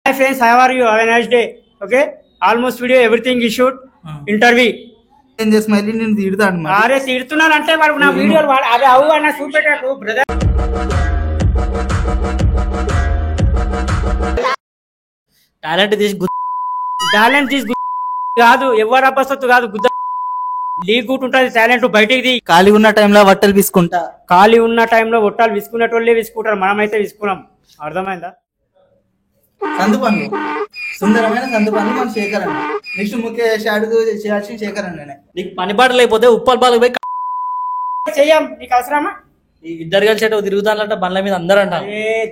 Hi friends, how are you? Have a nice day. Okay, almost video everything is shoot. Interview. ఏం చేసి మళ్ళీ నేను తిడతాను మరి. అరే తిడుతున్నానంటే వాడు నా వీడియోలు అదే అవు అన్న చూపెట్టాడు బ్రదర్. టాలెంట్ తీసి కాదు ఎవరు అబ్బసత్తు కాదు గుద్ద లీగుట్ ఉంటుంది టాలెంట్ బయటికి ఖాళీ ఉన్న టైంలో బట్టలు తీసుకుంటా. ఖాళీ ఉన్న టైంలో ఒట్టాలు విసుకునేటోళ్ళే విసుకుంటారు, మనమైతే విసుకున్నాం. అర్థమైందా? సందు పనులు సుందరమైన సందు పనులు మన శేఖర్ అన్న. నెక్స్ట్ ముఖ్య షాడుగు చేయాల్సిన శేఖర్ అన్ననే. నీకు పని పాట లేకపోతే ఉప్పల్ బాలకు పోయి చెయ్యం, నీకు అవసరమా? ఇద్దరు కలిసేట తిరుగుతానంట బండ్ల మీద అందరూ అంటారు.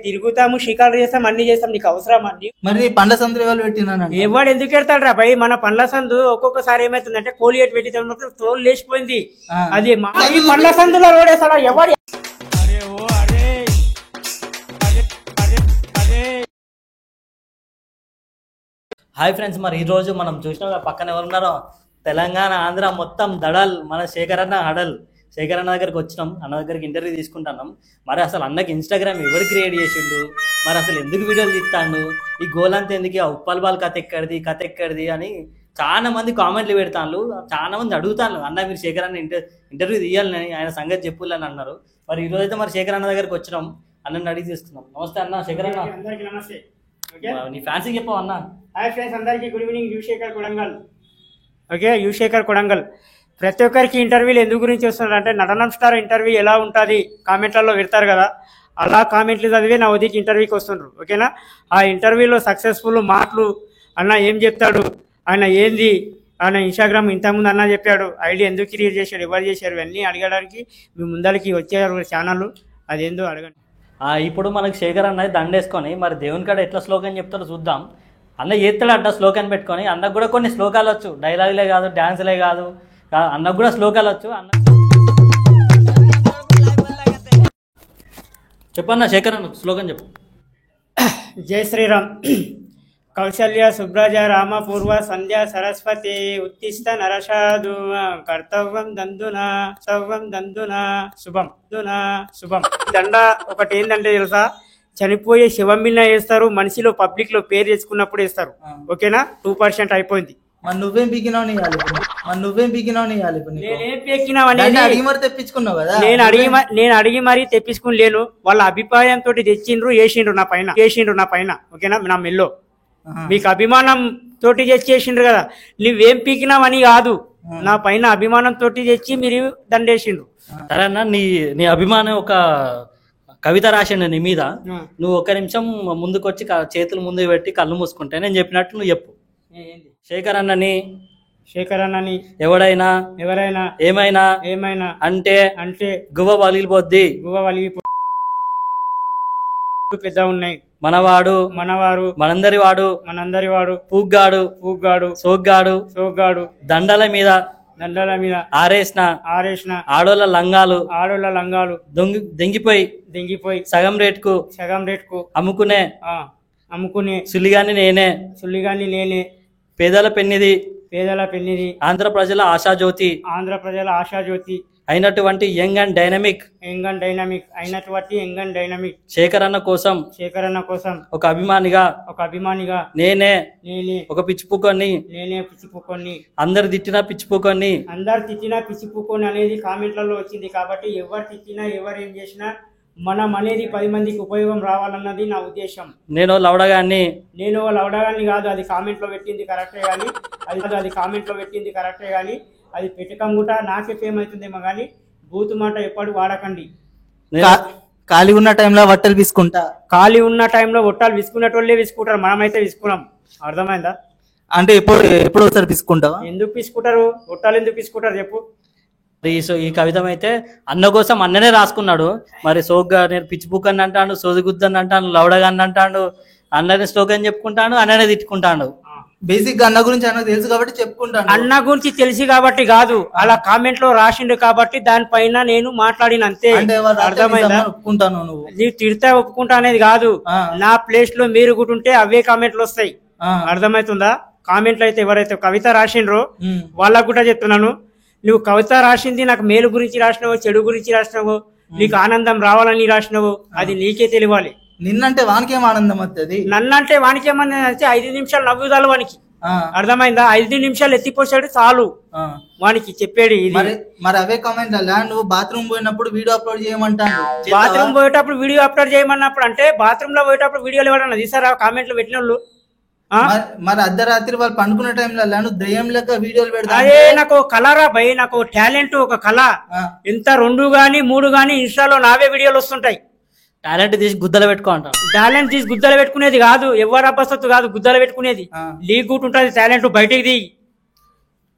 తిరుగుతాము, షికారు చేస్తాం, అన్ని చేస్తాం, నీకు అవసరమా? మరి పండ్ల సందులు ఎవరు పెట్టినా ఎవడు ఎందుకు పెడతాడు రా భయ్? మన పండ్ల సందు ఒక్కొక్కసారి ఏమైతుందంటే కోలి ఎటు పెట్టి తోలు లేచిపోయింది. అది పండ్ల సందులో రోడేస్తాడా ఎవడు? హాయ్ ఫ్రెండ్స్, మరి ఈ రోజు మనం చూసిన పక్కన ఎవరున్నారో తెలంగాణ ఆంధ్ర మొత్తం దడల్ మన శేఖర్ అన్న హడల్. శేఖర్ అన్న దగ్గరికి వచ్చినాం, అన్న దగ్గరికి ఇంటర్వ్యూ తీసుకుంటున్నాం. మరి అసలు అన్నకి ఇన్స్టాగ్రామ్ ఎవరు క్రియేట్ చేసిండు, మరి అసలు ఎందుకు వీడియోలు తీస్తాడు, ఈ గోల్ అంతా ఎందుకు, ఆ ఉప్పల్ బాల్ కథ ఎక్కడిది అని చాలా మంది కామెంట్లు పెడతాను. చాలా మంది అడుగుతాను, అన్న మీరు శేఖర్ అన్న ఇంటర్వ్యూ తీయాలని, ఆయన సంగతి చెప్పులని అన్నారు. మరి ఈ రోజు అయితే మరి శేఖర్ అన్న దగ్గరికి వచ్చినాం, అన్నని అడిగి తీసుకున్నాం. నమస్తే అన్న, శేఖర్ అన్న. నమస్తే. నీ ఫ్యాన్సీ చెప్పావు అన్న. హాయ్ ఫ్రెండ్స్ అందరికీ good evening. Yushekhar Kodangal. Okay, Yushekhar Kodangal. ప్రతి ఒక్కరికి ఇంటర్వ్యూలు ఎందుకు గురించి వస్తున్నారు అంటే, నటనం స్టార్ ఇంటర్వ్యూ ఎలా ఉంటుంది కామెంట్లలో పెడతారు కదా, అలా కామెంట్లు చదివి నా ఉదయకి ఇంటర్వ్యూకి వస్తుండ్రు. ఓకేనా? ఆ ఇంటర్వ్యూలో సక్సెస్ఫుల్ మాటలు అన్న ఏం చెప్తాడు, ఆయన ఏంది, ఆయన ఇన్స్టాగ్రామ్ ఇంతకుముందు అన్న చెప్పాడు, ఐడి ఎందుకు క్రియేట్ చేశాడు, ఎవరు చేశారు, ఇవన్నీ అడగడానికి మీ ముందరికి వచ్చారు ఛానల్, అదేందో అడగండి. ఇప్పుడు మనకి శేఖర్ అన్నది దండేసుకొని మరి దేవుని కాడ ఎట్లా శ్లోకం చెప్తాడో చూద్దాం. అన్న చేస్తాడు అడ్డ శ్లోకాన్ని పెట్టుకొని. అన్నకు కూడా కొన్ని శ్లోకాలు వచ్చు, డైలాగులే కాదు, డ్యాన్సులే కాదు, అన్నకు కూడా శ్లోకాలు వచ్చు. అన్న చెప్పన్న శేఖర్ అన్న శ్లోకం చెప్పు. జై శ్రీరామ్. కౌశల్య సుబ్రజ రామ పూర్వ సంధ్య సరస్వతి ఉత్తిష్ట నరషాదు కర్తవ్యం దందున సవ్యం దందున శుభం శుభం. దండ ఒకటి ఏంటంటే తెలుసా, చనిపోయే శవం మీద వేస్తారు, మనిషిలో పబ్లిక్ లో పేరు తెచ్చుకున్నప్పుడు వేస్తారు. ఓకేనా? 2% అయిపోయింది. నువ్వేం పీకినావు నేనేం పీకినావు అనేది అడిగి మరి తెప్పించుకున్నావు కదా. నేను అడిగి మరీ తెప్పించుకుని లేను, వాళ్ళ అభిప్రాయంతో తెచ్చిండ్రు, వేసిండ్రు నా పైన. ఓకేనా? నా మెల్లో మీకు అభిమానం తోటి తెచ్చేసిండ్రు కదా, నువ్వేం పీకినావని కాదు, నా పైన అభిమానం తోటి తెచ్చి మీరు దండేసిండ్రు. సరే అన్న, నీ అభిమానం ఒక కవిత రాసిండు నీ మీద. నువ్వు ఒక నిమిషం ముందుకు వచ్చి చేతులు ముందుకు పెట్టి కళ్ళు మూసుకుంటే నేను చెప్పినట్టు నువ్వు చెప్పు. శేఖర్ అన్నని ఎవరైనా ఏమైనా అంటే గువ్వ వలిగిపోద్ది, పెద్ద ఉన్నాయి, మనవాడు మనందరి వాడు పూగ్గాడు సోగ్గాడు దండల మీద ఆరేసిన ఆడోళ్ళ లంగాలు దెంగిపోయి సగం రేటుకు అమ్ముకునే సులిగాని నేనే పేదల పెన్నిది ఆంధ్ర ప్రజల ఆశాజ్యోతి అయినటువంటి యంగ్ అండ్ డైనమిక్ శేఖర్ అన్న కోసం ఒక అభిమానిగా నేనే ఒక పిచ్చిపుకొని అందరు తిట్టినా పిచ్చిపుకొని అనేది కామెంట్లలో వచ్చింది. కాబట్టి ఎవరు తిట్టినా ఎవరు ఏం చేసినా మనం అనేది 10 మందికి ఉపయోగం రావాలన్నది నా ఉద్దేశం. నేను లవడగాన్ని కాదు, అది కామెంట్ లో పెట్టింది కరెక్టే గానీ అది పెట్టకముట నాకే ఫేమ్ అవుతుందేమో కానీ బూతు మాట ఎప్పుడు వాడకండి. ఖాళీ ఉన్న టైంలో బట్టలు విసుకునేటోళ్ళే విసుకుంటారు, మనమైతే విసుకున్నాం. అర్థమైందా? అంటే ఎప్పుడు ఒకసారి విసుకుంటావా? ఎందుకు విసుకుంటారు? ఒట్టాలు ఎందుకు విసుకుంటారు చెప్పు. ఈ కవిత అయితే అన్న కోసం అన్ననే రాసుకున్నాడు. మరి సోగ్గా నేను పిచ్చి బుక్ అని అంటాడు, సోదిగుద్దని అంటాను, లవడగాన్ని అంటాడు, అన్నని స్లోగన్ చెప్పుకుంటాడు, అన్ననే తిట్టుకుంటాడు. బేసిక్ అన్న గురించి అన్న తెలుసు కాబట్టి చెప్పుకుంటాను. అన్న గురించి తెలిసి కాబట్టి కాదు, అలా కామెంట్ లో రాసిండు కాబట్టి దానిపైన నేను మాట్లాడిన అంతే. అర్థమైందా? ఒప్పుకుంటాను. నువ్వు తిడితే ఒప్పుకుంటా అనేది కాదు, నా ప్లేస్ లో మీరు గుంటుంటే అవే కామెంట్లు వస్తాయి. అర్థమవుతుందా? కామెంట్లు అయితే ఎవరైతే కవిత రాసిండ్రో వాళ్ళకు కూడా చెప్తున్నాను, నువ్వు కవిత రాసింది నాకు మేలు గురించి రాసినావో చెడు గురించి రాసినావో నీకు ఆనందం రావాలని రాసినావో అది నీకే తెలియాలి. నిన్నంటే వానికేం ఆనందం వస్తుంది? నన్నంటే వానికి ఏమన్నా 5 నిమిషాలు నవ్వుదాలు వానికి, అర్థమైందా? 5 నిమిషాలు ఎత్తిపోసాడు చాలు వానికి చెప్పాడు ఇది. మరి అవే కామెంట్ అలా నువ్వు బాత్రూమ్ పోయినప్పుడు వీడియో అప్లోడ్ చేయమంటాను. బాత్రూమ్ పోయేటప్పుడు వీడియో అప్లోడ్ చేయమన్నప్పుడు అంటే బాత్రూమ్ లో పోయేటప్పుడు వీడియోలు ఎవరన్నా తీసారా కామెంట్లు పెట్టిన వాళ్ళు? మరి అర్ధరాత్రి వాళ్ళు పండుకునే టైంలో నువ్వు దయ్యం లెక్క వీడియోలు పెడతా. అదే నాకు కలరా భయ్, నాకు టాలెంట్, ఒక కళ. ఎంత 2 గానీ 3 గానీ ఇన్స్టాలో నావే వీడియోలు వస్తుంటాయి. టాలెంట్ తీసి గుద్దలు పెట్టుకో అంటాం. టాలెంట్ తీసి గుద్దలు పెట్టుకునేది కాదు, ఎవరు అబ్బసత్తు కాదు, గుద్దలు పెట్టుకునేది. లీక్ గుట్ ఉంటుంది టాలెంట్ బయటికి దిగి.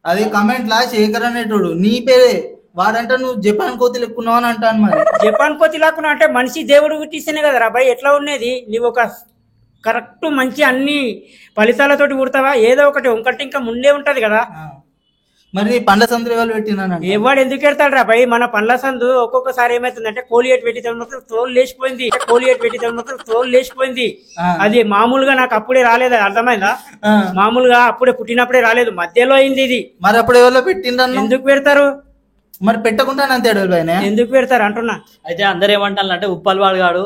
అది కమెంట్ లా శేఖర్ అనేటోడు నీ పేరే వాడంట నువ్వు జపాన్ కోతి లెక్కున్నావు అని అంటాను. మరి జపాన్ కోతి లాక్కున్నా అంటే మనిషి దేవుడు తీస్తేనే కదా రా భయ్. ఎట్లా ఉన్నది నువ్వు ఒక కరెక్ట్ మంచి అన్ని ఫలితాలతోటి కుడతావా? ఏదో ఒకటి ఇంకంటే ఇంకా ముందే ఉంటది కదా. మరి పండ్ల సందులు ఎవరు పెట్టినా ఎవడు ఎందుకు పెడతాడు రా భయ్? మన పండ్ల సందు ఒక్కొక్కసారి ఏమైతుందంటే కోలియేట్ పెట్టి తోలు లేచిపోయింది, కోలియేట్ పెట్టి తోలు లేచిపోయింది. అది మామూలుగా నాకు అప్పుడే రాలేదు, అర్థమైందా? మామూలుగా అప్పుడే పుట్టినప్పుడే రాలేదు, మధ్యలో అయింది ఇది. మరి అప్పుడు ఎవరో పెట్టిండ్రు, ఎందుకు పెడతారు? మరి పెట్టకుండా ఎందుకు పెడతారు అంటున్నా. అయితే అందరు ఏమంటారు అంటే ఉప్పల్వాడు గాడు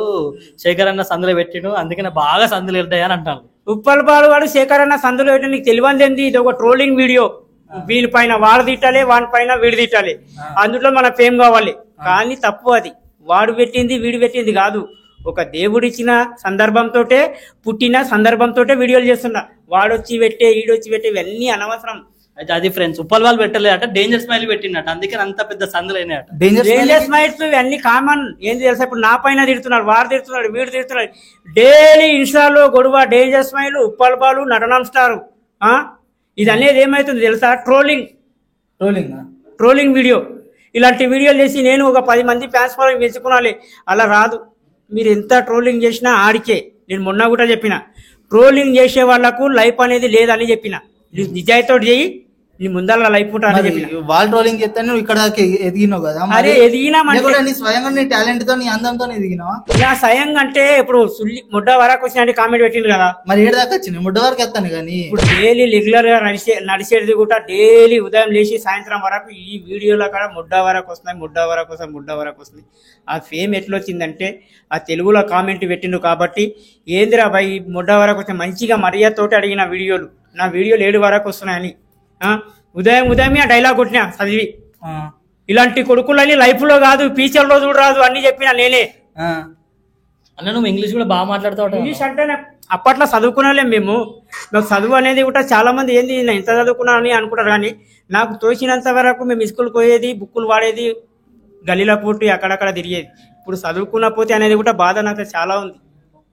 శేఖర్ అన్న సందులో పెట్టిను, అందుకనే బాగా సందులు వెళ్తాయి అని అంటారు. ఉప్పల్వాడు వాడు శేఖర్ అన్న సందులో పెట్టి నీకు తెలియంది ఏంది? ఇది ఒక ట్రోలింగ్ వీడియో. వీని పైన వాడు తిట్టాలి, వాని పైన వీడు తిట్టాలి, అందులో మన ఫేమ్ కావాలి. కానీ తప్పు అది. వాడు పెట్టింది వీడు పెట్టింది కాదు, ఒక దేవుడిచ్చిన సందర్భంతో పుట్టిన సందర్భంతో వీడియోలు చేస్తున్నా. వాడొచ్చి పెట్టే ఈడొచ్చి పెట్టే ఇవన్నీ అనవసరం. అయితే అది ఫ్రెండ్స్ ఉప్పల్ వాళ్ళు పెట్టలేదు అంటే డేంజర్ స్మైల్ పెట్టినట్టు, అందుకే అంత పెద్ద సందులు అయినాయట. డేంజర్ స్మైల్స్ ఇవన్నీ కామన్. ఏంది తెలుసా? ఇప్పుడు నా పైన తిడుతున్నాడు, వాడు తిడుతున్నాడు, వీడు తిడుతున్నాడు. డైలీ ఇన్స్టాలో గొడవ, డేంజర్ స్మైల్, ఉప్పల్ బాలు, నటనం స్టార్. ఇది అనేది ఏమైతుంది తెలుసా? Trolling video. ఇలాంటి వీడియోలు చేసి నేను ఒక 10 మంది ఫ్యాన్స్ ఫాలోయింగ్ పెంచుకోవాలి. అలా రాదు. మీరు ఎంత ట్రోలింగ్ చేసినా ఆడికే. నేను మొన్న కూడా చెప్పిన, ట్రోలింగ్ చేసే వాళ్లకు లైఫ్ అనేది లేదని చెప్పిన. నిజాయితీ చేయి, నీ ముందర లైఫ్ ఉంటానని చెప్పిన. వాల్ ట్రోలింగ్ చేస్తే నువ్వు ఇక్కడ ఎదిగినావు కదా. అరే ఎదిగినా స్వయంగా నీ టాలెంట్ తో నీ అందంతో ఎదిగినావా? ఇలా స్వయంగా అంటే ఇప్పుడు ముడ్డ వరకు వచ్చిన కామెంట్ పెట్టింది కదా, మరి ఏడు దాకా వచ్చింది ముడ్డ వరకు ఎత్తాను. కానీ ఇప్పుడు డైలీ రెగ్యులర్ గా నడిచేది కూడా డైలీ ఉదయం లేచి సాయంత్రం వరకు ఈ వీడియోలో కూడా ముడ్డ వరకు వస్తున్నాయి. ఆ ఫేమ్ ఎట్లా వచ్చిందంటే ఆ తెలుగులో కామెంట్ పెట్టిండు కాబట్టి. ఏందిరా బాయ్ ముడ్డ వరకు వస్తే మంచిగా మర్యాదతోటి అడిగిన వీడియోలు, నా వీడియోలు 7 వరకు వస్తున్నాయని. ఉదయమే ఆ డైలాగ్ కొట్టినా చదివి. ఇలాంటి కొడుకులని లైఫ్ లో కాదు, ఫ్యూచర్ లో చూడరాదు అన్ని చెప్పినా నేనే. అన్న నువ్వు ఇంగ్లీష్ కూడా బాగా మాట్లాడుతావు. ఇంగ్లీష్ అంటే అప్పట్లో చదువుకున్నాలే మేము. నాకు చదువు అనేది కూడా చాలా మంది ఏంది ఎంత చదువుకున్నా అని అనుకుంటారు, కానీ నాకు తోచినంత వరకు మేము స్కూల్కి పోయేది, బుక్కులు వాడేది, గలీల పూర్తి అక్కడక్కడ తిరిగేది. ఇప్పుడు చదువుకున్న పోతే అనేది కూడా బాధ నాకు చాలా ఉంది.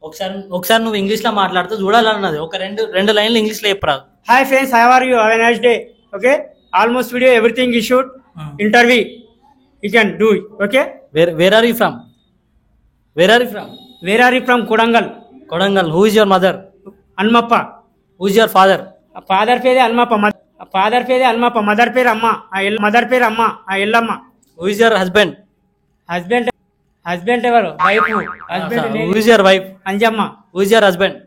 ఒకసారి నువ్వు ఇంగ్లీష్ లో మాట్లాడుతూ చూడాలన్నది. ఒక రెండు లైన్లు ఇంగ్లీష్ లో చెప్పరాదు. Hi friends, how are you? Have a nice day. Okay, almost video everything you shoot interview you can do. Okay, where are you from? Kodangal. Who is your mother? Hanmappa. Who is your father? Father పేరే Hanmappa, mother పేరు అమ్మ. Yellamma. Who is your husband? Husband ఎవరు? Wife. Who is your wife? Anjamma. Who is your husband?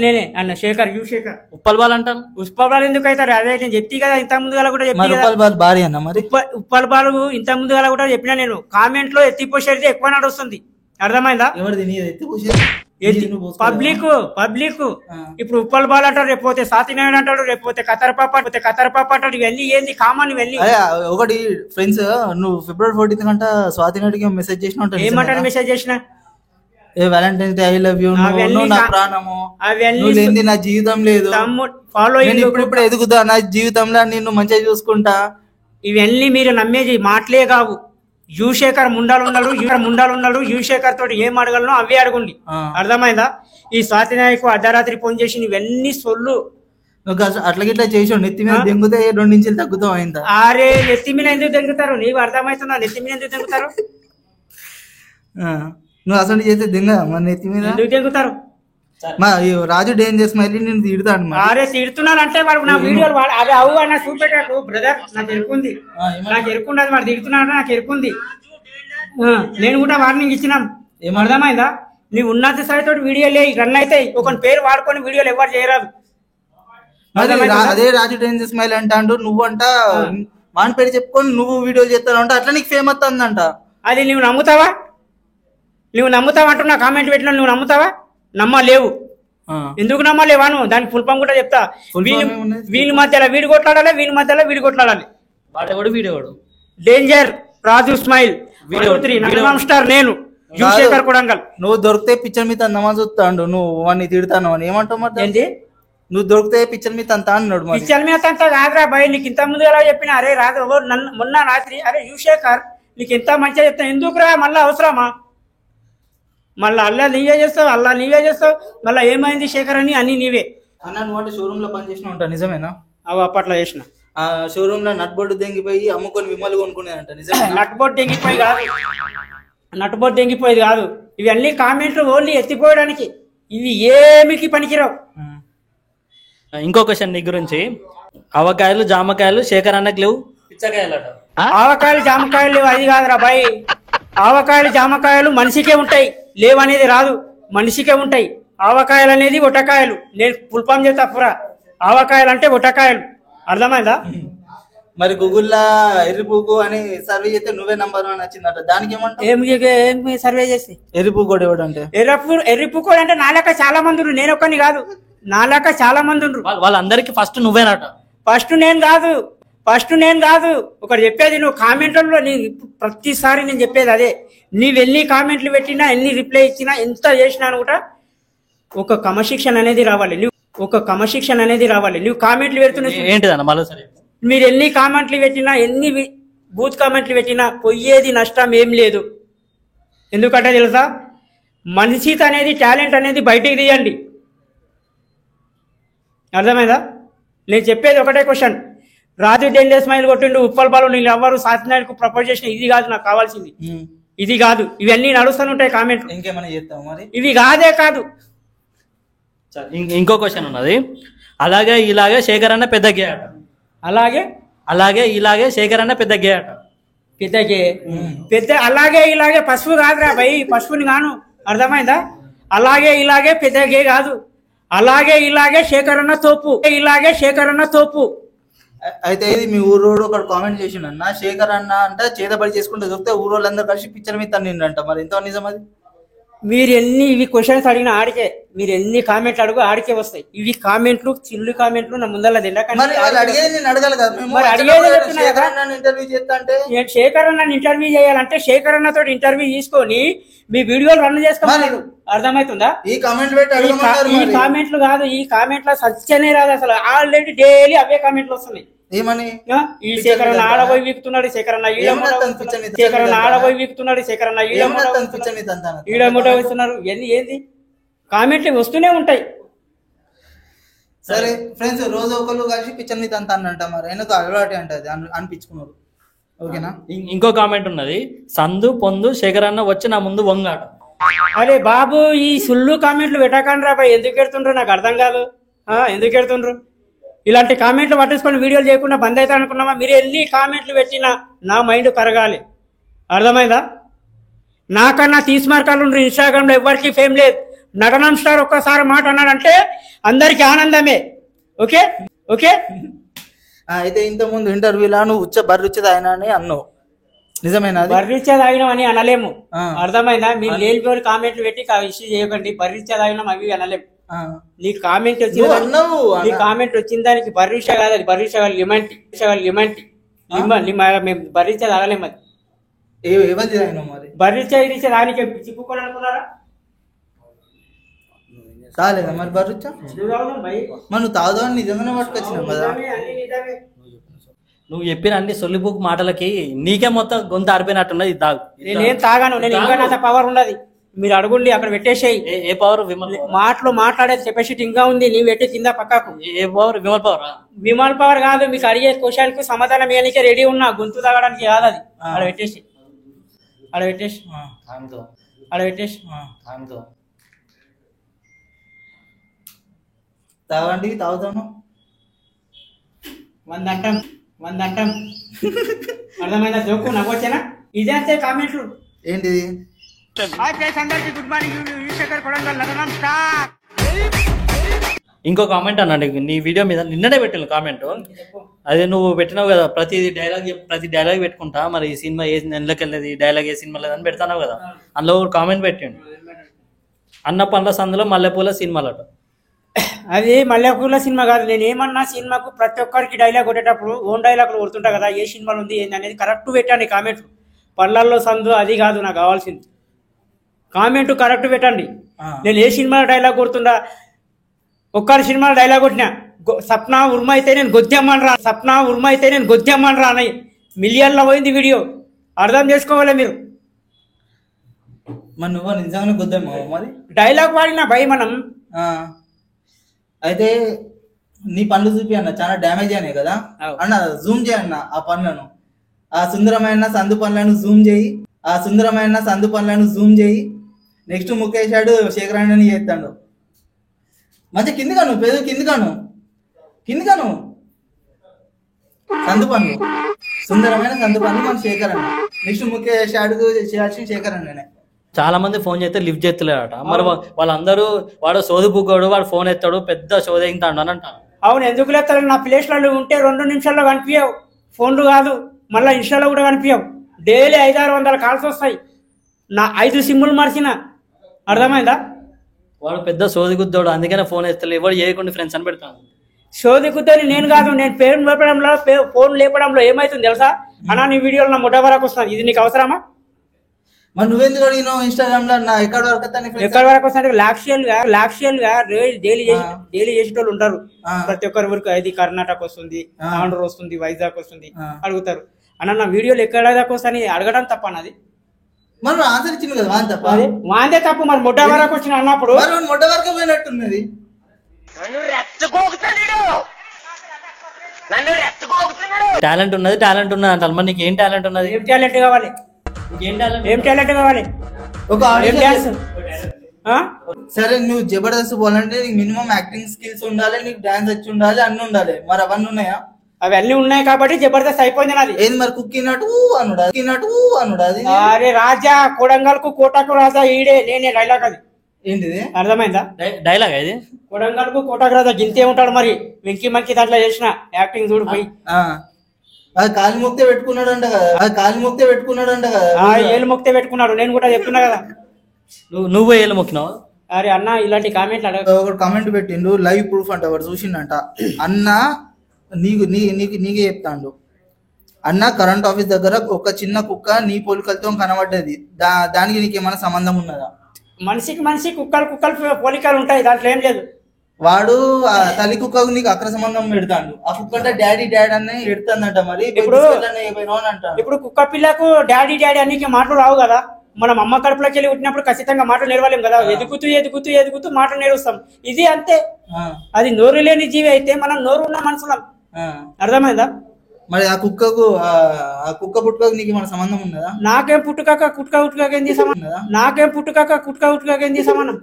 నేనే అన్న Shekhar, you Shekhar. Uppal Bal అంటాను. Uppal ball ఎందుకు అవుతారు? అదే నేను చెప్తే కదా ఇంత ముందు కూడా ఉప్పల్ బాల్ ఇంత ముందు కూడా చెప్పినా నేను. కామెంట్ లో ఎత్తిపోసేది ఎక్కువ నడుస్తుంది, అర్థమైందా? పబ్లిక్ ఇప్పుడు ఉప్పల్ బాల్ అంటారు, రేపోతే సాతినాయుడు అంటాడు, రేపోతే కతరపాప అంటాడు. ఇవన్నీ ఏంది కామన్? ఇవన్నీ ఒకటి ఫ్రెండ్స్, నువ్వు February 14th కంట స్వాతినాయుడికి మెసేజ్ చేసిన ఏమంటారు? మెసేజ్ చేసిన Valentine's day, I love you, నా ప్రాణము, అవన్నీ నా జీవితం లేదు, ఇప్పుడు ఎదుగుతా, నా జీవితంలో నిన్ను మంచిగా చూసుకుంటా. ఇవన్నీ మీరు నమ్మేది మాటలే కావు. యుశేఖర్ ముండాలున్నాడు. యుశేఖర్ తోటి ఏం అడగలను అవే అడగండి, అర్థమైందా? ఈ స్వాతినాయకు అర్ధరాత్రి ఫోన్ చేసి ఇవన్నీ సొల్లు. అట్లా గిట్లా చేసి నెత్తి మీద దెంగితే 2 ఇంచులు తగ్గుతావు అయిందా? అరే నెత్తి మీద ఎందుకు దెంగుతారు? నీకు అర్థమవుతుందా? నెత్తి మీద ఎందుకు దెంగుతారు? నువ్వు అసలు చేస్తే దింగ మన నెత్తి మీద ఎందుకు దెంగుతారు? రాజు డేంజర్ స్మైల్ నేను తిడతాడు. అరే తిడుతున్నానంటే వాడు నా వీడియోలు అవి అవు అన్న చూపెట్టాడు. బ్రదర్ నాకు ఎరుకుంది, వాడు తిడుతున్నాడు, నాకు ఎరుకుంది. నేను కూడా వార్నింగ్ ఇచ్చినాం, ఏమర్థమైందా? నీ ఉన్నత స్థాయితో వీడియోలే రన్ అయితే ఒకరి పేరు వాడుకొని వీడియోలు ఎవరు చేయరాదు. అదే రాజు డేంజర్ స్మైల్ అంటాడు, నువ్వు అంట వాని పేరు చెప్పుకొని నువ్వు వీడియోలు చేస్తావు అంట, అట్లా నీకు ఫేమ్ వస్తుందంట. అది నువ్వు నమ్ముతావా? నువ్వు నమ్ముతావు అంటున్నా, కామెంట్ పెట్టిన నువ్వు నమ్ముతావా? నమ్మలేవు. ఎందుకు నమ్మలేవా నువ్వు? దానికి ఫుల్ ఫామ్ కూడా చెప్తా. వీళ్ళ మధ్యలో వీడి కొట్లాడాలి, వీళ్ళ మధ్యలో వీడి కొట్లాడాలి. డేంజర్ రాజు స్మైల్ స్టార్ నేను యువశేఖర్ కొడంగల్. నువ్వు దొరికితే పిక్చర్ మీద నమాజ్ చూస్తాడు, నువ్వు వాడిని తిడతాను అని ఏమంటావు మరి? ఏంటి నువ్వు దొరికితే పిక్చర్ మీద అంతా అన్నాడు. పిక్చర్ మీద అంతా కాదురా భయ్, నీకు ఇంత ముందు ఎలా చెప్పిన? అరే రాదు మొన్న రాత్రి, అరే యువశేఖర్ నీకు ఎంత మంచిగా చెప్తాను, ఎందుకురా మళ్ళీ అవసరమా? మళ్ళీ నీవే చేస్తావు మళ్ళీ ఏమైంది శేఖర్ అని అన్ని నీవే అన్న. నువ్వు అంటే షోరూమ్ లో పని చేసిన ఉంటా, నిజమేనా? అవి అప్పట్లో చేసిన. ఆ షోరూమ్ లో నట్ బోర్డు దెంగిపోయి అమ్ముకొని విమలు కొనుక్కునేదంట, నిజమే? నట్ బోర్డు దెంగిపోయేది కాదు. ఇవన్నీ కామెంట్లు ఓన్లీ ఎత్తిపోయడానికి, ఇవి ఏమికి పనికిరావు. ఇంకో క్వశ్చన్ నీ గురించి. ఆవకాయలు జామకాయలు శేఖర్ అన్నకు లేవు, పిచ్చకాయలు. ఆవకాయలు జామకాయలు లేవు అది కాదురా బాయ్. ఆవకాయలు జామకాయలు మనిషికే ఉంటాయి, లేవనేది రాదు, మనిషికే ఉంటాయి. ఆవకాయలు అనేది ఒటకాయలు. నేను ఫుల్ ఫామ్ చెప్తా పురా. ఆవకాయలు అంటే ఒటకాయలు, అర్థమైందా? మరి గూగుల్లో ఎర్రిపువ్వు అని సర్వే చేస్తే నువ్వే నంబర్ 1 వచ్చిందట, దానికి ఏమంటావు? ఏం సర్వే చేసి ఎర్రిపువ్వు కూడా ఎవడు అంటే? ఎర్రిపువ్వు అంటే నాలక చాలా మంది ఉన్నారు, నేను ఒక్కని కాదు, నాలక చాలా మంది ఉన్నారు. వాళ్ళందరికీ ఫస్ట్ నువ్వేనట. ఫస్ట్ నేను కాదు ఒకటి చెప్పేది. నువ్వు కామెంట్లలో ప్రతిసారి నేను చెప్పేది అదే. నీవు ఎన్ని కామెంట్లు పెట్టినా, ఎన్ని రిప్లై ఇచ్చినా, ఎంత చేసినా కూడా ఒక క్రమశిక్షణ అనేది రావాలి. నువ్వు కామెంట్లు పెడుతున్నావు ఏంటిదన్న మరోసారి? మీరు ఎన్ని కామెంట్లు పెట్టినా, ఎన్ని బూత్ కామెంట్లు పెట్టినా పోయేది నష్టం ఏం లేదు. ఎందుకంటే తెలుసా, మనిషిత అనేది టాలెంట్ అనేది బయటికి తీయండి, అర్థమైందా? నేను చెప్పేది ఒకటే క్వశ్చన్. రాజు డేంజర్ స్మైల్ కొట్టిండు, ఉప్పల్ బాలు, నీళ్ళు ఎవ్వరు సాత్నాయుడుకు ప్రపోజ్ చేసిన, ఇది కాదు నాకు కావాల్సింది, ఇది కాదు. ఇవన్నీ నడుస్తూనే ఉంటాయి కామెంట్లు, ఇంకేమైనా చేస్తావు మరి? ఇవి కాదు. ఇంకో క్వశ్చన్ ఉన్నది. ఇలాగే శేఖర్ అన్న పెద్ద గే ఆట. ఇలాగే శేఖర్ అన్న పెద్ద గే ఆట. పెద్ద అలాగే పసుపు కాదురా భయ్, పసుపుని కాను, అర్థమైందా? ఇలాగే పెద్ద గే కాదు. ఇలాగే శేఖర్ అన్న తోపు. అయితే ఇది మీ ఊరోడు ఒకటి కామెంట్ చేసిండు అన్న, శేఖర్ అన్న అంటే చేతబడి చేసుకుంటే దొరికితే ఊరోళ్ళందరూ కలిసి పిక్చర్ మీద తన్నిండంట, మరి ఎంత నిజం అది? మీరు ఇవి క్వశ్చన్స్ అడిగిన ఆడికే, మీరు ఎన్ని కామెంట్లు అడుగు ఆడికే వస్తాయి. ఇవి కామెంట్లు, చిల్లు కామెంట్లు నా ముందర శేఖర్ అన్న ఇంటర్వ్యూ చేయాలంటే శేఖర్ అన్నతో ఇంటర్వ్యూ తీసుకొని మీ వీడియోలు రన్ చేసుకోవాలి, అర్థమవుతుందా? ఈ కామెంట్లు కాదు, ఈ కామెంట్ల సత్యనే రాదు అసలు. ఆల్రెడీ డైలీ అవే కామెంట్లు వస్తున్నాయి. ఏమని? ఈ శేఖరన్న ఆడబోయి వీకుతున్నాడు, శేఖరన్న ఆడబోయి వీకుతున్నాడు, శేఖరన్న ఈడముట వస్తున్నారు. ఏంది కామెంట్లు వస్తూనే ఉంటాయి. సరే ఫ్రెండ్స్, రోజు ఒకళ్ళు కలిసి పిక్చర్ మీద అంత అన్నంట, మరి ఎందుకు అలవాటు అంటే అది అనిపించుకున్నారు, ఓకేనా? ఇంకో కామెంట్ ఉన్నది. సందు పొందు శేఖర్ అన్న వచ్చి నా ముందు వంగాడు. అరే బాబు, ఈ సుల్లు కామెంట్లు పెట్టకండి రా బాయ్, ఎందుకు పెడుతుండ్రు నాకు అర్థం కాదు. ఎందుకు పెడుతుండ్రు? ఇలాంటి కామెంట్లు పట్టించుకొని వీడియోలు చేయకుండా బంద్ అవుతా అనుకున్నామా? మీరు ఎన్ని కామెంట్లు పెట్టినా నా మైండ్ కరగాలి, అర్థమైందా? నాకన్నా తీసుమార్కాలు ఉండ్రు ఇన్స్టాగ్రామ్లో, ఎవరికి ఫేమ్ లేదు. నటనం స్టార్ ఒక్కసారి మాట అన్నాడంటే అందరికి ఆనందమే, ఓకే. అయితే ఇంత ముందు ఇంటర్వ్యూలా నువ్వు బర్రిచ్చేది ఆయన అని అన్నావు, నిజమేనా? బర్రిచ్చేది ఆగినాం అని అనలేము, అర్థమైందా? మీరు లేనిపోయిన కామెంట్లు పెట్టి ఇష్యూ చేయకండి. బర్రిచ్చేది ఆగినాం అవి అనలేము. నీ కామెంట్ వచ్చింది దానికి బర్రిష కాదు, అది బర్రిష లిమంటి మేము బర్రిచ్చేది ఆగలేము. అది బర్రిచ్చే దానికి చిక్కుకోవాలి అనుకున్నారా? తాగలేదా మరి బర్రిచ్చా? మనం తాగుదామని నిజంగానే పట్టుకొచ్చినాం కదా. నువ్వు చెప్పిన అన్ని సొల్లిబుక్ మాటలకి నీకే మొత్తం గొంతు ఆరిపోయినట్టున్నది. తాగు. నేనేం తాగాను, నేను ఇంకా నా పవర్ ఉన్నది. మీరు అడుగుండి అక్కడ పెట్టేసేయి. ఏ పవర్? మాటలు మాట్లాడేది కెపాసిటీ ఇంకా ఉంది, నీవు పెట్టి కింద పక్కకు. ఏ పవర్? విమల్ పవర్ కాదు. మీకు అడిగే క్వశ్చన్ కు సమాధానం ఇవ్వడానికి రెడీ ఉన్నా, గొంతు తాగడానికి కాదు. అది అక్కడ పెట్టేసి తాగండి, తాగుతాను. 100 అంటాం అర్థమైందా? జోకు నవ్వొచ్చేనా? ఇదే అంతే కామెంట్లు. ఏంటిది? హాయ్ ఫ్రెండ్స్, అందరికీ గుడ్ మార్నింగ్. యువశేఖర్ కొడంగల్ నటనం స్టార్. ఇంకో కామెంట్ అన్నాడు నీ వీడియో మీద నిన్ననే పెట్టిన కామెంట్. అదే నువ్వు పెట్టినావు కదా, ప్రతి డైలాగ్ పెట్టుకుంటా, మరి ఈ సినిమా ఏ నెలకి వెళ్ళేది, డైలాగ్ ఏ సినిమా లేదని పెడతావు కదా. అందులో కామెంట్ పెట్టిండు, అన్న పండ్ల సందులో మల్లెపూల సినిమాలట. అది మల్లెపూల సినిమా కాదు. నేను ఏమన్నా సినిమాకు ప్రతి ఒక్కరికి డైలాగ్ కొట్టేటప్పుడు ఓన్ డైలాగ్లు కొడుతుంటా కదా, ఏ సినిమాలు ఉంది ఏంది అనేది కరెక్ట్ పెట్టండి కామెంట్. పళ్ళల్లో సందు అది కాదు నాకు కావాల్సింది, కామెంట్ కరెక్ట్ పెట్టండి. నేను ఏ సినిమా డైలాగ్ కొడుతుండా, ఒక్కరి సినిమాలో డైలాగ్ కొట్టినా, సప్నా ఉర్మ అయితే నేను గొద్దెమ్మనరా, సప్నా ఉర్మ అయితే నేను గొద్దెమ్మనరా అని మిలియన్లో పోయింది వీడియో. అర్థం చేసుకోవాలి మీరు. మరి నువ్వు నిజంగానే గొద్దెమ్మ మరి డైలాగ్ వాడినా భయ మనం. అయితే నీ పనులు చూపి అన్న, చాలా డ్యామేజ్ అయినాయి కదా అన్న. జూమ్ చేయన్న ఆ పనులను, ఆ సుందరమైన సందు పనులను జూమ్ చేయి, ఆ సుందరమైన సందు పనులను జూమ్ చేయి. నెక్స్ట్ ముఖేశాడు శేఖరాన్ని చేస్తాడు. మంచి కిందికాను పేరు, కిందికాను సందు పనులు, సుందరమైన సందు పనులు మన శేఖర్ అన్న. నెక్స్ట్ ముఖేశాడు చేయాల్సిన శేఖర్ అన్ననే. చాలా మంది ఫోన్ చేస్తే లిఫ్ట్ చేస్తలేడట. మరి వాళ్ళందరూ వాడు సోది బుక్కోడు, వాడు ఫోన్ ఎత్తాడు, పెద్ద సోది ఎగుతాడు అని అంటాను. అవును, ఎందుకు లేస్తాడు? నా ప్లేస్లలో ఉంటే 2 నిమిషాల్లో కనిపించవు ఫోన్లు కాదు, మళ్ళీ ఇన్స్టాలో కూడా కనిపించవు. డైలీ 500-600 కాల్స్ వస్తాయి. నా 5 సిమ్ములు మార్చిన. అర్థమైందా? వాడు పెద్ద సోది గుద్దోడు, అందుకనే ఫోన్ ఎత్తలే. ఎవరు చేయకుండా ఫ్రెండ్స్ అని పెడతాను. సోది గుద్దని నేను కాదు, నేను పేరు లేపడంలో ఫోన్ లేపడంలో ఏమైతుంది తెలుసా? అన్నా నీ వీడియోలో నా ముఠ వరకు వస్తుంది, ఇది నీకు అవసరమా? మరి నువ్వెందుకు అడిగినావు ఇన్స్టాగ్రామ్ లో ఎక్కడ వరకు వస్తాను? లాక్షియల్ గా డైలీ చేసేటోళ్ళు ఉంటారు. ప్రతి ఒక్కరి వరకు అది కర్ణాటక వస్తుంది, ఆంధ్ర వస్తుంది, వైజాగ్ వస్తుంది, అడుగుతారు. అన్న నా వీడియోలు ఎక్కడ దాకా వస్తాయని అడగడం తప్ప అన్నది. మరి ఆన్సర్ ఇచ్చింది కదా, వాందే తప్పు. మరి ముడ్డ వరకు వచ్చిన అన్నప్పుడు ముడ్డ వరకు పోయినట్టున్నది. టాలెంట్ ఉన్నది అంటారు. మరి నీకు ఏం టాలెంట్ ఉన్నది? ఏం టాలెంట్ కావాలి? ఒక సరే, నువ్వు జబర్దస్త్ పోవాలంటే నీకు మినిమం యాక్టింగ్ స్కిల్స్ ఉండాలి, నీకు డాన్స్ వచ్చి ఉండాలి, అన్ని ఉండాలి. మరి అవన్నీ ఉన్నాయా? అవన్నీ ఉన్నాయి కాబట్టి జబర్దస్త్ అయిపోయింది నాది. ఏది మరి కుక్కినట్టు అనుడా అది? అరే రాజా, కొడంగల్కు కోటకు రాజా ఈడే, నేనే డైలాగ్ అది. ఏంటిది? అర్థమైందా డైలాగ్ ఇది? కొడంగల్కు కోటకు రాజా గింతే ఉంటాడు. మరి వెంకి మంకి దాంట్లో చేసిన యాక్టింగ్ చూడు పోయి. అది కాలి మొక్తే పెట్టుకున్నాడంట కదా, ఏళ్ళు మొక్తే పెట్టుకున్నాడు. నేను కూడా చెప్తున్నా కదా. నువ్వు ఏళ్ళు మొక్కినావు? అరే అన్న, ఇలాంటి కామెంట్లు అడగ. ఒకటి కామెంట్ పెట్టిండు, లైవ్ ప్రూఫ్ అంట, వాడు చూసిండంట. అన్న నీకే చెప్తాండు. అన్న కరెంట్ ఆఫీస్ దగ్గర ఒక చిన్న కుక్క నీ పోలికలతో కనబడ్డది, దానికి నీకేమైనా సంబంధం ఉన్నదా? మనిషికి కుక్కలు పోలికలు ఉంటాయి, దాంట్లో ఏం లేదు. వాడు తల్లి కుక్కకు నీకు అక్ర సంబంధం పెడతాడు. ఆ కుక్క డాడీ అని ఎడుతుందంట. మరి ఇప్పుడు కుక్క పిల్లకు డాడీ అన్నికి మాటలు రావు కదా. మనం అమ్మ కడుపులోకి వెళ్ళి పుట్టినప్పుడు ఖచ్చితంగా మాటలు నేర్వలేం కదా. ఎదుగుతూ మాటలు నేరుస్తాం. ఇది అంతే. అది నోరు లేని జీవి అయితే మనం నోరు ఉన్న మనుషులం. అర్థమైందా? మరి ఆ కుక్క పుట్టుకకు నీకు మన సంబంధం ఉన్నదా? నాకేం పుట్టుకాక కుట్క ఉట్టుకాక ఏంది సమానం?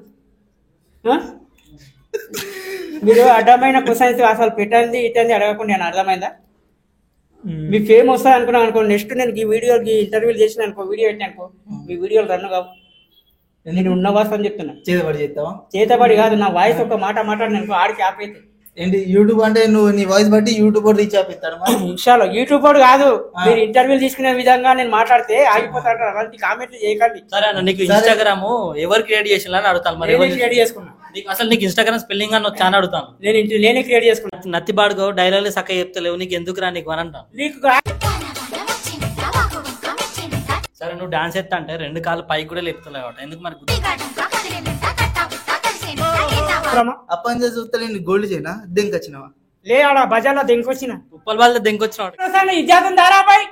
మీరు అడ్డమైన క్వశ్చన్స్ అసలు పెట్టండి ఇటంది అడగకుండా నేను. అర్థమైందా? మీ ఫేమ్ వస్తుంది అనుకున్నాను అనుకో. నెక్స్ట్ నేను ఈ వీడియోకి ఇంటర్వ్యూలు చేసిన అనుకో, వీడియో పెట్టిన అనుకో, మీ వీడియోలు రన్ కావు. నేను ఉన్న వాస్తవం చెప్తున్నా. చేతబడి కాదు, నా వాయిస్ ఒక మాట మాట్లాడిన అనుకో, ఆడికి ఆపైతే. ఏంటి యూట్యూబ్ అంటే నువ్వు నీ వాయిస్ బట్టి యూట్యూబ్ రీచ్ ఆపిస్తాడు. ఇన్స్టాలో యూట్యూబ్ కాదు, మీరు ఇంటర్వ్యూలు తీసుకునే విధంగా నేను మాట్లాడితే ఆగిపోతాడు. అలాంటి కామెంట్లు చేయకండి. సరే అన్న, నీకు ఇన్స్టాగ్రామ్ ఎవరు క్రియేట్ చేసిన అని అడుగుతాను. మరి క్రియేట్ చేసుకున్నా? అసలు నీకు ఇన్స్టాగ్రామ్ స్పెల్లింగ్ అని చాలా అడుగుతాను. నేనే క్రియేట్ చేసుకున్నా. నత్తిబాడుగో డైలాగ్ చక్క చెప్తలేవు, నీకు ఎందుకు రా నీకు అని అంటాను. సరే, నువ్వు డాన్స్ ఎత్తా అంటే 2 కాళ్ళు పైకి కూడా లేపుతలేవు, ఎందుకు మరి? అప్పని చూస్తే గోల్డ్ చేయనా దెంకొచ్చినావా? లే, ఆడ బజార్లో దెంకొచ్చిన, ఉప్పల్ వాళ్ళ దెంకొచ్చినావు. ఇజ్జాతం దారాబాయ్.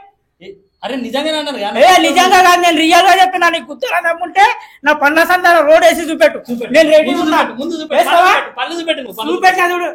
అరే నిజంగా అన్నారు? నిజంగా కాదు, నేను రియల్ గా చెప్తున్నా. నీకు కుత్తరా దమ్ముంటే నా పండ్ల సంతాన రోడ్ వేసి చూపెట్టు. నేను రెడీ. ముందు చూపెట్టు, పళ్ళు చూపెట్టు. చూపెట్టినా చూడు.